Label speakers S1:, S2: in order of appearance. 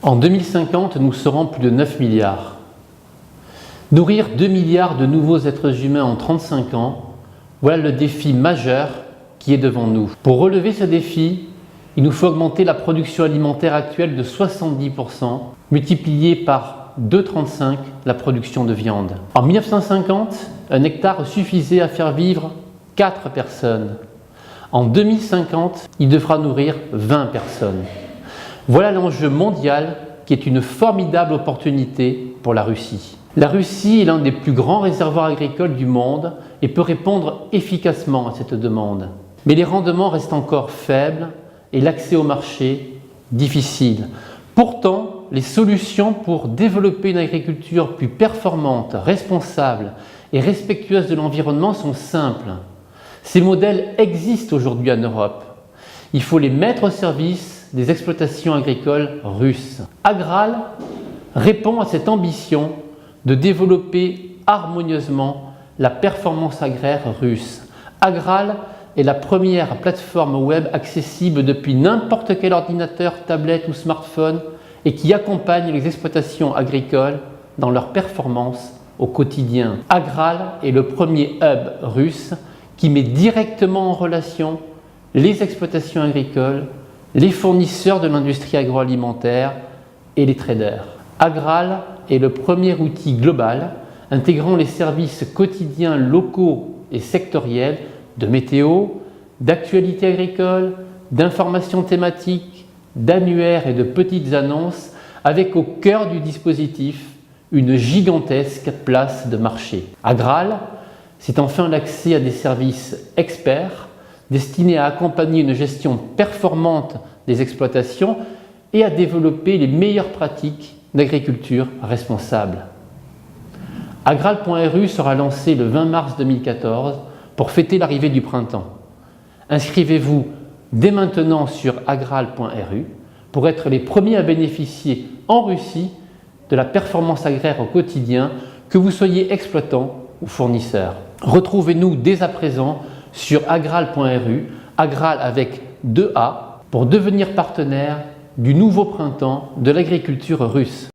S1: En 2050, nous serons plus de 9 milliards. Nourrir 2 milliards de nouveaux êtres humains en 35 ans, voilà le défi majeur qui est devant nous. Pour relever ce défi, il nous faut augmenter la production alimentaire actuelle de 70%, multiplier par 2,35 la production de viande. En 1950, un hectare suffisait à faire vivre 4 personnes. En 2050, il devra nourrir 20 personnes. Voilà l'enjeu mondial qui est une formidable opportunité pour la Russie. La Russie est l'un des plus grands réservoirs agricoles du monde et peut répondre efficacement à cette demande. Mais les rendements restent encore faibles et l'accès au marché difficile. Pourtant, les solutions pour développer une agriculture plus performante, responsable et respectueuse de l'environnement sont simples. Ces modèles existent aujourd'hui en Europe. Il faut les mettre au service des exploitations agricoles russes. Agral répond à cette ambition de développer harmonieusement la performance agraire russe. Agral est la première plateforme web accessible depuis n'importe quel ordinateur, tablette ou smartphone et qui accompagne les exploitations agricoles dans leur performance au quotidien. Agral est le premier hub russe qui met directement en relation les exploitations agricoles, les fournisseurs de l'industrie agroalimentaire et les traders. Agral est le premier outil global intégrant les services quotidiens locaux et sectoriels de météo, d'actualité agricole, d'informations thématiques, d'annuaires et de petites annonces, avec au cœur du dispositif une gigantesque place de marché. Agral, c'est enfin l'accès à des services experts destinés à accompagner une gestion performante des exploitations et à développer les meilleures pratiques d'agriculture responsable. Agral.ru sera lancé le 20 mars 2014 pour fêter l'arrivée du printemps. Inscrivez-vous dès maintenant sur agral.ru pour être les premiers à bénéficier en Russie de la performance agraire au quotidien, que vous soyez exploitant ou fournisseur. Retrouvez-nous dès à présent sur agral.ru, Agral avec 2 A, pour devenir partenaire du nouveau printemps de l'agriculture russe.